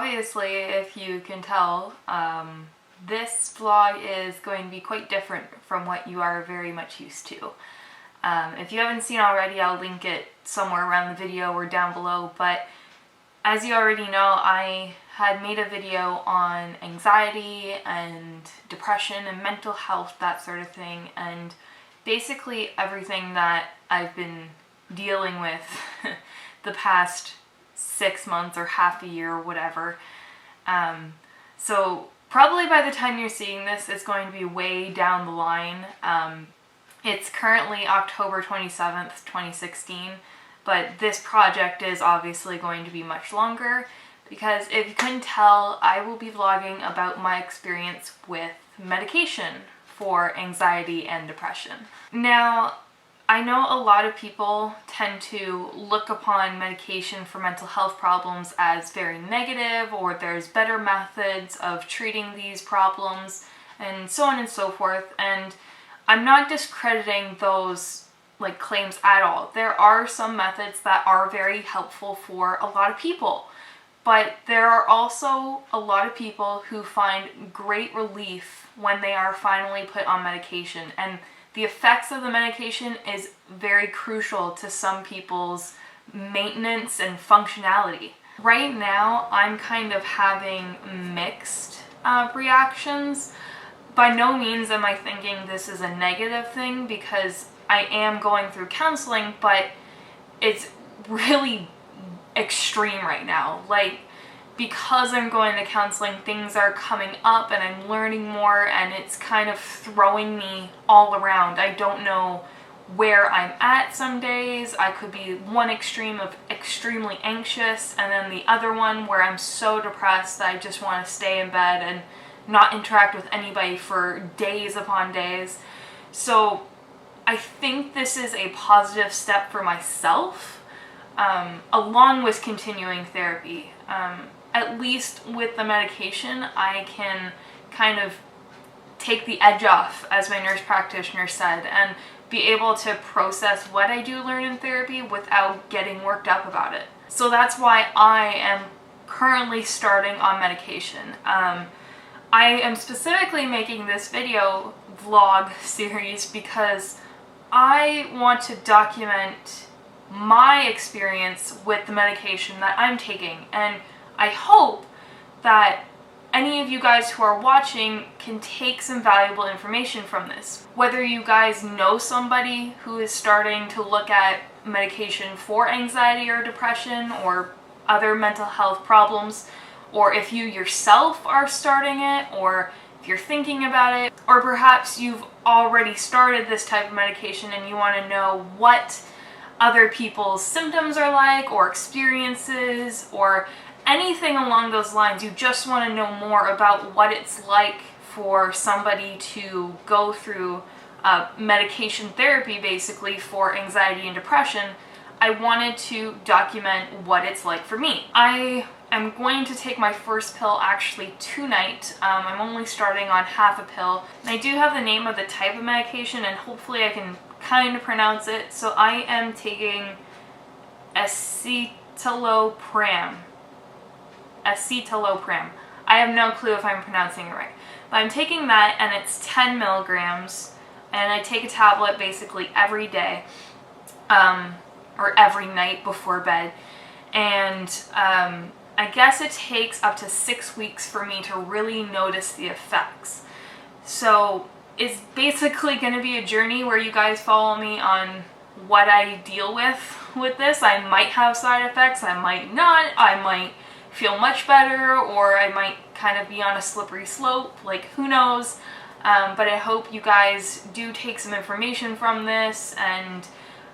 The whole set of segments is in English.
obviously, if you can tell, this vlog is going to be quite different from what you are very much used to. If you haven't seen already, I'll link it somewhere around the video or down below, but as you already know, I had made a video on anxiety and depression and mental health, that sort of thing, and basically everything that I've been dealing with the past 6 months or half a year or whatever. So probably by the time you're seeing this, it's going to be way down the line. It's currently October 27th, 2016, but this project is obviously going to be much longer because if you couldn't tell, I will be vlogging about my experience with medication for anxiety and depression. Now, I know a lot of people tend to look upon medication for mental health problems as very negative, or there's better methods of treating these problems, and so on and so forth, and I'm not discrediting those claims at all. There are some methods that are very helpful for a lot of people, but there are also a lot of people who find great relief when they are finally put on medication, and the effects of the medication is very crucial to some people's maintenance and functionality. Right now, I'm kind of having mixed reactions. By no means am I thinking this is a negative thing because I am going through counseling, but it's really extreme right now. Because I'm going to counseling, things are coming up and I'm learning more, and it's kind of throwing me all around. I don't know where I'm at some days. I could be one extreme of extremely anxious, and then the other one where I'm so depressed that I just want to stay in bed and not interact with anybody for days upon days. So I think this is a positive step for myself, along with continuing therapy. At least with the medication, I can kind of take the edge off, as my nurse practitioner said, and be able to process what I do learn in therapy without getting worked up about it. So that's why I am currently starting on medication. I am specifically making this video vlog series because I want to document my experience with the medication that I'm taking, and I hope that any of you guys who are watching can take some valuable information from this. Whether you guys know somebody who is starting to look at medication for anxiety or depression or other mental health problems, or if you yourself are starting it, or if you're thinking about it, or perhaps you've already started this type of medication and you want to know what other people's symptoms are like, or experiences, or anything along those lines. You just want to know more about what it's like for somebody to go through medication therapy, basically, for anxiety and depression. I wanted to document what it's like for me. I am going to take my first pill actually tonight. I'm only starting on half a pill. And I do have the name of the type of medication, and hopefully I can kind of pronounce it. So I am taking escitalopram. I have no clue if I'm pronouncing it right. But I'm taking that, and it's 10 milligrams, and I take a tablet basically every day, or every night before bed. And I guess it takes up to 6 weeks for me to really notice the effects. So it's basically going to be a journey where you guys follow me on what I deal with this. I might have side effects, I might not, I might feel much better, or I might kind of be on a slippery slope, who knows. But I hope you guys do take some information from this, and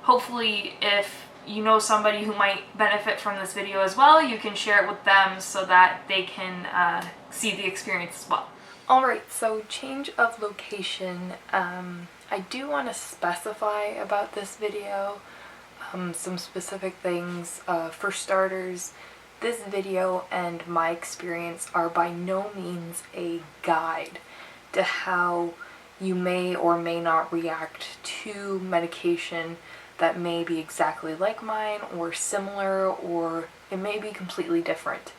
hopefully if you know somebody who might benefit from this video as well, you can share it with them so that they can see the experience as well. Alright, so change of location. I do want to specify about this video some specific things. For starters, this video and my experience are by no means a guide to how you may or may not react to medication that may be exactly like mine or similar, or it may be completely different.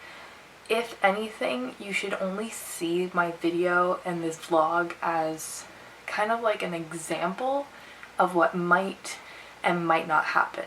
if anything, you should only see my video and this vlog as kind of like an example of what might and might not happen.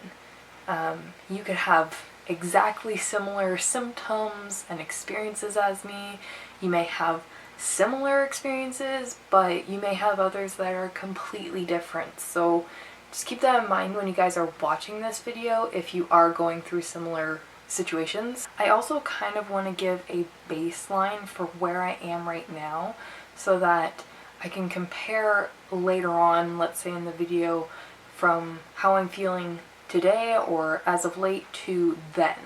You could have exactly similar symptoms and experiences as me. You may have similar experiences, but you may have others that are completely different. So just keep that in mind when you guys are watching this video if you are going through similar situations. I also kind of want to give a baseline for where I am right now so that I can compare later on, let's say in the video, from how I'm feeling today or as of late to then.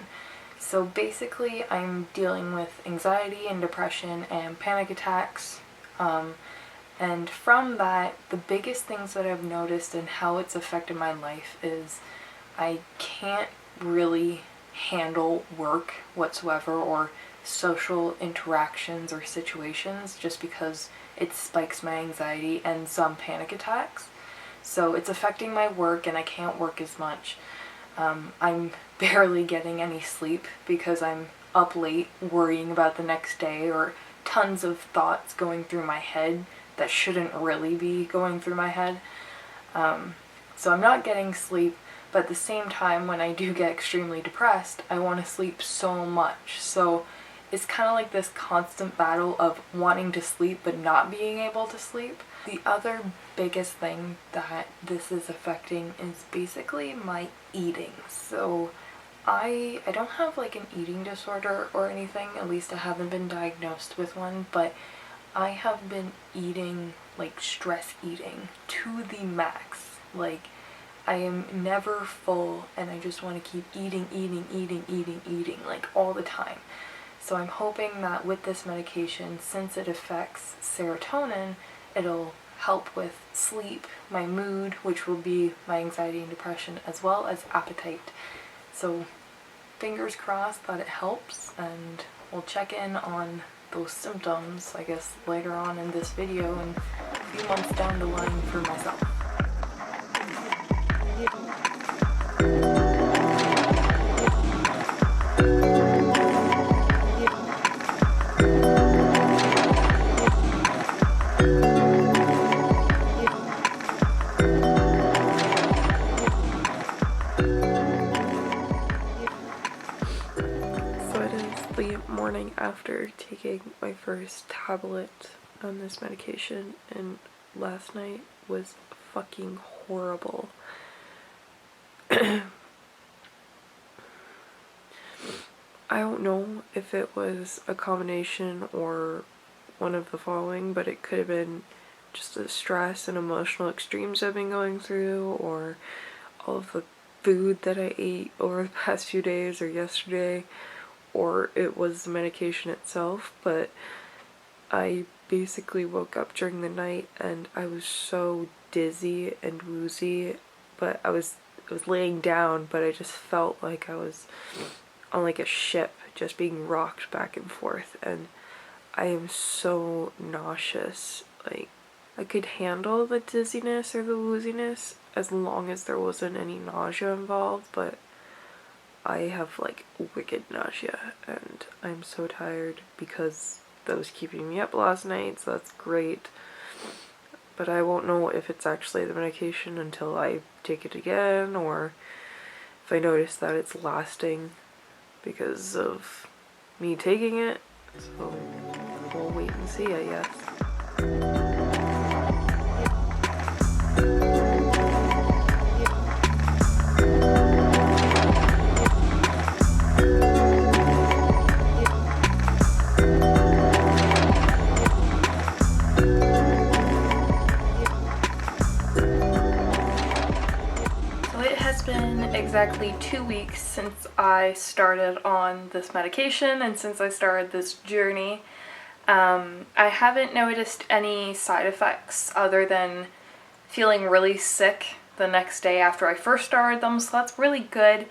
So basically I'm dealing with anxiety and depression and panic attacks, and from that, the biggest things that I've noticed and how it's affected my life is I can't really handle work whatsoever or social interactions or situations just because it spikes my anxiety and some panic attacks. So it's affecting my work and I can't work as much. I'm barely getting any sleep because I'm up late worrying about the next day, or tons of thoughts going through my head that shouldn't really be going through my head. So I'm not getting sleep, but at the same time when I do get extremely depressed, I want to sleep so much. So it's kind of like this constant battle of wanting to sleep but not being able to sleep. The other biggest thing that this is affecting is basically my eating. So I don't have like an eating disorder or anything, at least I haven't been diagnosed with one, but I have been eating like stress eating to the max. Like I am never full and I just want to keep eating like all the time. So I'm hoping that with this medication, since it affects serotonin, it'll help with sleep, my mood, which will be my anxiety and depression, as well as appetite. So fingers crossed that it helps, and we'll check in on those symptoms, I guess, later on in this video and a few months down the line for myself. Morning after taking my first tablet on this medication, and last night was fucking horrible. I don't know if it was a combination or one of the following, but it could have been just the stress and emotional extremes I've been going through, or all of the food that I ate over the past few days or yesterday, or it was the medication itself. But I basically woke up during the night and I was so dizzy and woozy, but I was laying down, but I just felt like I was on like a ship just being rocked back and forth, and I am so nauseous. Like I could handle the dizziness or the wooziness as long as there wasn't any nausea involved, but I have like wicked nausea and I'm so tired because that was keeping me up last night, so that's great. But I won't know if it's actually the medication until I take it again, or if I notice that it's lasting because of me taking it. So we'll wait and see, I guess. Exactly 2 weeks since I started on this medication and since I started this journey. I haven't noticed any side effects other than feeling really sick the next day after I first started them, so that's really good.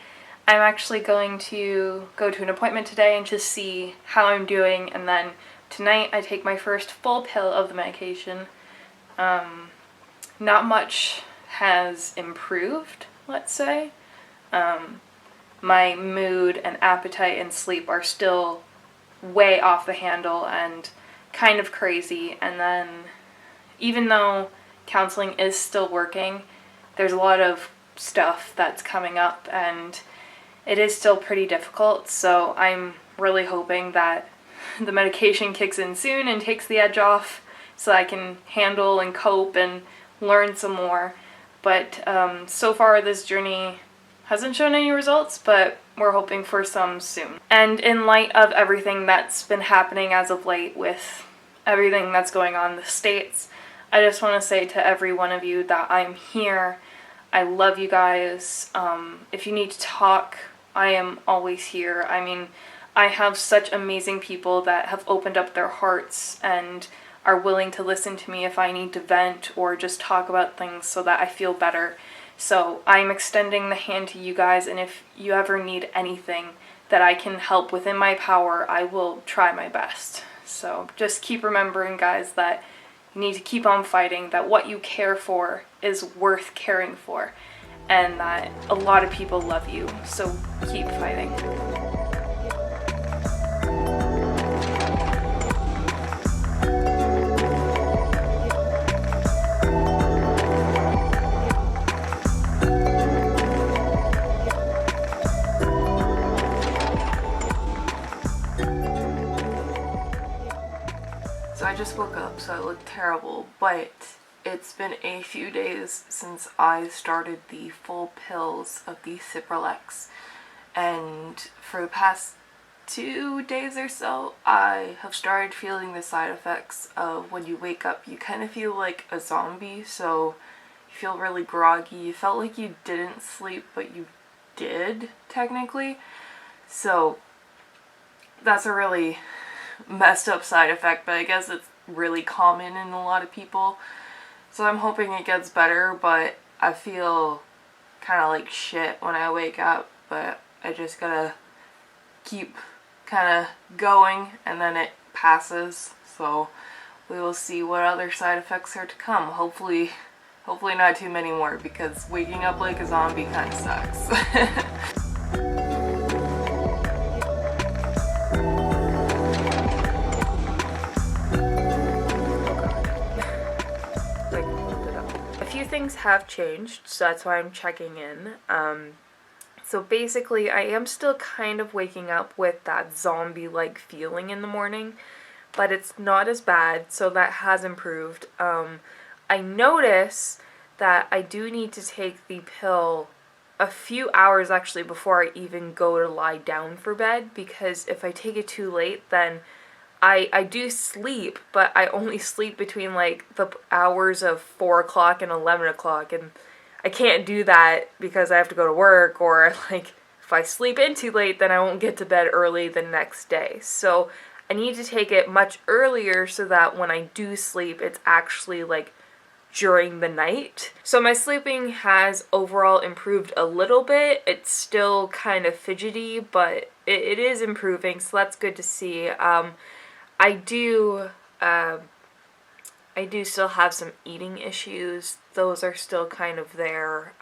I'm actually going to go to an appointment today and just see how I'm doing, and then tonight I take my first full pill of the medication. Not much has improved, let's say. My mood and appetite and sleep are still way off the handle and kind of crazy. And then even though counseling is still working, there's a lot of stuff that's coming up and it is still pretty difficult. So I'm really hoping that the medication kicks in soon and takes the edge off so I can handle and cope and learn some more. But so far this journey hasn't shown any results, but we're hoping for some soon. And in light of everything that's been happening as of late with everything that's going on in the States, I just want to say to every one of you that I'm here. I love you guys. If you need to talk, I am always here. I mean, I have such amazing people that have opened up their hearts and are willing to listen to me if I need to vent or just talk about things so that I feel better. So I'm extending the hand to you guys, and if you ever need anything that I can help within my power, I will try my best. So just keep remembering, guys, that you need to keep on fighting, that what you care for is worth caring for, and that a lot of people love you. So keep fighting. So I just woke up, so I look terrible, but it's been a few days since I started the full pills of the Cipralex, and for the past 2 days or so, I have started feeling the side effects of when you wake up, you kind of feel like a zombie, so you feel really groggy. You felt like you didn't sleep, but you did, technically. So that's a really messed up side effect, but I guess it's really common in a lot of people. So I'm hoping it gets better, but I feel kind of like shit when I wake up, but I just gotta keep kind of going and then it passes. So we will see what other side effects are to come. Hopefully not too many more, because waking up like a zombie kind of sucks. A few things have changed, so that's why I'm checking in. So basically, I am still kind of waking up with that zombie-like feeling in the morning, but it's not as bad, so that has improved. I notice that I do need to take the pill a few hours actually before I even go to lie down for bed, because if I take it too late, then I do sleep, but I only sleep between like the hours of 4 o'clock and 11 o'clock, and I can't do that because I have to go to work, or like if I sleep in too late, then I won't get to bed early the next day. So I need to take it much earlier so that when I do sleep, it's actually like during the night. So my sleeping has overall improved a little bit. It's still kind of fidgety, but it is improving, so that's good to see. I do still have some eating issues. Those are still kind of there.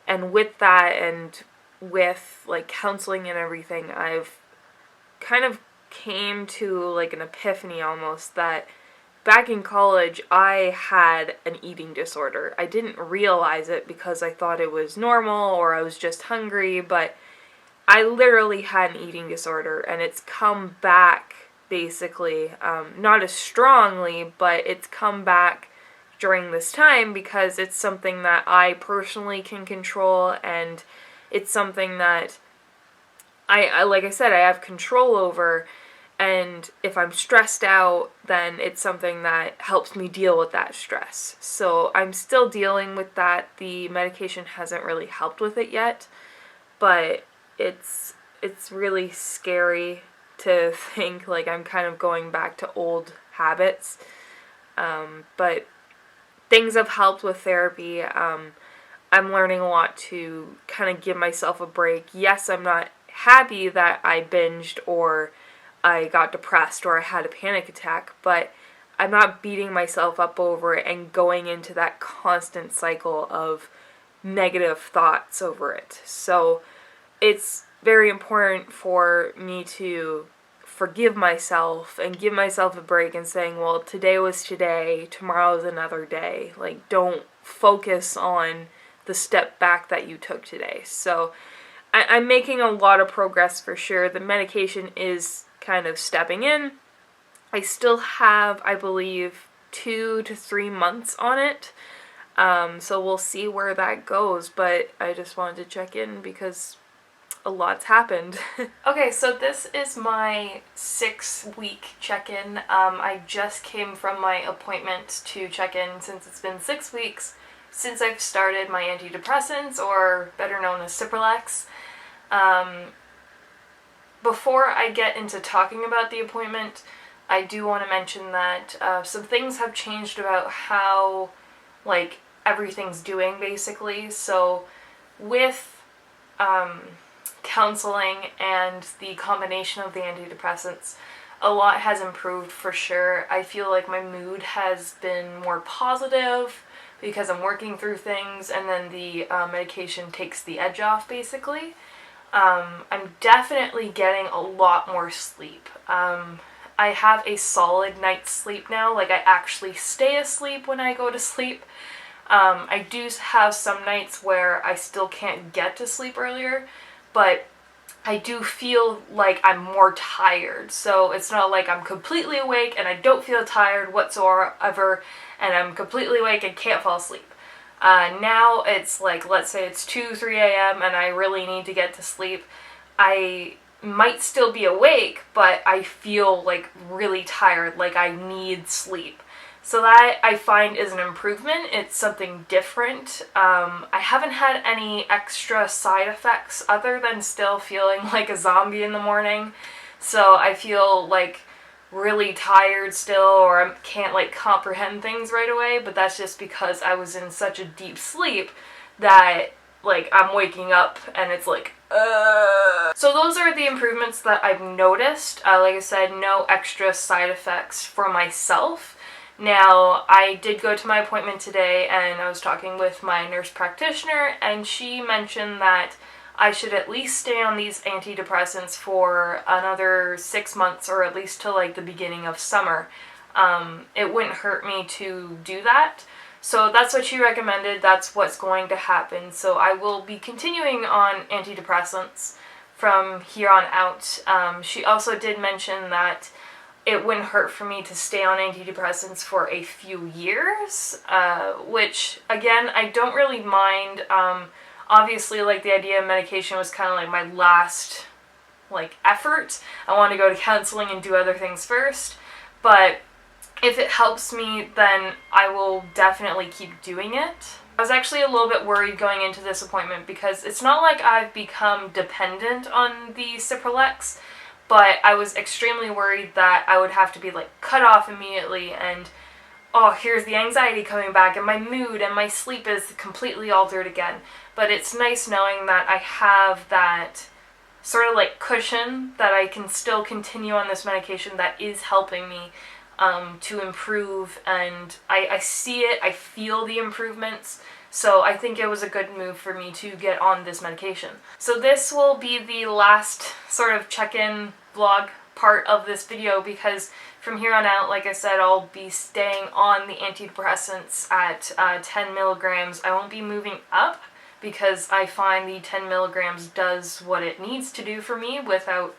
And with that, and with like counseling and everything, I've kind of came to like an epiphany almost that back in college I had an eating disorder. I didn't realize it because I thought it was normal or I was just hungry, but I literally had an eating disorder, and it's come back basically, not as strongly, but it's come back during this time because it's something that I personally can control, and it's something that I like I said, I have control over, and if I'm stressed out, then it's something that helps me deal with that stress. So I'm still dealing with that. The medication hasn't really helped with it yet, but it's really scary to think like I'm kind of going back to old habits. But things have helped with therapy. I'm learning a lot to kind of give myself a break. Yes, I'm not happy that I binged or I got depressed or I had a panic attack, but I'm not beating myself up over it and going into that constant cycle of negative thoughts over it. So it's very important for me to forgive myself and give myself a break and saying, well, today was today, tomorrow is another day. Like, don't focus on the step back that you took today. So I'm making a lot of progress for sure. The medication is kind of stepping in. I still have, I believe, 2 to 3 months on it. So we'll see where that goes, but I just wanted to check in because a lot's happened. Okay, so this is my 6-week check-in. I just came from my appointment to check in since it's been 6 weeks since I've started my antidepressants, or better known as Cipralex. Before I get into talking about the appointment, I do want to mention that some things have changed about how, like, everything's doing, basically. So with counseling and the combination of the antidepressants, a lot has improved for sure. I feel like my mood has been more positive because I'm working through things, and then the medication takes the edge off, basically. I'm definitely getting a lot more sleep. I have a solid night's sleep now. Like, I actually stay asleep when I go to sleep. I do have some nights where I still can't get to sleep earlier, but I do feel like I'm more tired. So it's not like I'm completely awake and I don't feel tired whatsoever, and I'm completely awake and can't fall asleep. Now it's like, let's say it's 2, 3 a.m. and I really need to get to sleep. I might still be awake, but I feel like really tired, like I need sleep. So that, I find, is an improvement. It's something different. I haven't had any extra side effects other than still feeling like a zombie in the morning. So I feel like really tired still, or I can't like comprehend things right away, but that's just because I was in such a deep sleep that like I'm waking up and it's like, So those are the improvements that I've noticed. Like I said, no extra side effects for myself. Now, I did go to my appointment today and I was talking with my nurse practitioner, and she mentioned that I should at least stay on these antidepressants for another 6 months, or at least till like the beginning of summer. It wouldn't hurt me to do that. So that's what she recommended. That's what's going to happen. So I will be continuing on antidepressants from here on out. She also did mention that it wouldn't hurt for me to stay on antidepressants for a few years, which, again, I don't really mind. Obviously, like, the idea of medication was kind of like my last, like, effort. I want to go to counseling and do other things first, but if it helps me, then I will definitely keep doing it. I was actually a little bit worried going into this appointment because it's not like I've become dependent on the Cipralex, but I was extremely worried that I would have to be like cut off immediately, and oh, here's the anxiety coming back, and my mood and my sleep is completely altered again. But it's nice knowing that I have that sort of like cushion, that I can still continue on this medication that is helping me to improve, and I see it, I feel the improvements. So I think it was a good move for me to get on this medication. So this will be the last sort of check-in vlog part of this video, because from here on out, like I said, I'll be staying on the antidepressants at 10 milligrams. I won't be moving up because I find the 10 milligrams does what it needs to do for me without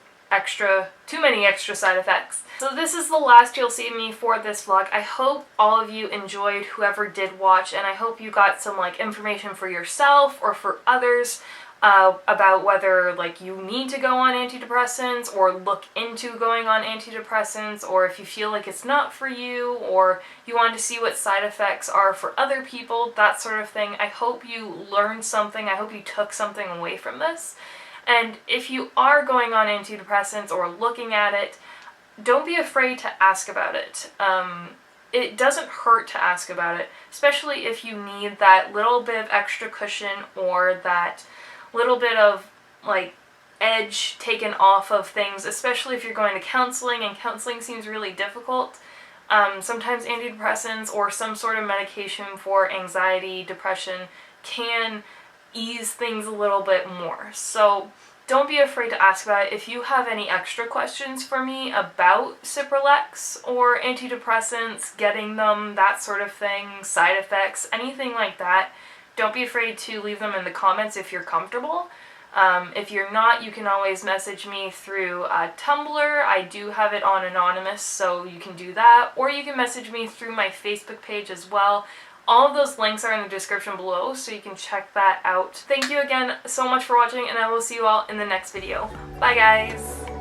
too many extra side effects. So this is the last you'll see me for this vlog. I hope all of you enjoyed, whoever did watch, and I hope you got some like information for yourself or for others about whether like you need to go on antidepressants or look into going on antidepressants, or if you feel like it's not for you, or you want to see what side effects are for other people, that sort of thing. I hope you learned something. I hope you took something away from this. And if you are going on antidepressants or looking at it, don't be afraid to ask about it. It doesn't hurt to ask about it, especially if you need that little bit of extra cushion or that little bit of like edge taken off of things, especially if you're going to counseling and counseling seems really difficult. Sometimes antidepressants or some sort of medication for anxiety, depression can ease things a little bit more. So don't be afraid to ask about it. If you have any extra questions for me about Cipralex or antidepressants, getting them, that sort of thing, side effects, anything like that, don't be afraid to leave them in the comments if you're comfortable. If you're not, you can always message me through Tumblr. I do have it on anonymous, so you can do that. Or you can message me through my Facebook page as well. All of those links are in the description below, so you can check that out. Thank you again so much for watching, and I will see you all in the next video. Bye, guys!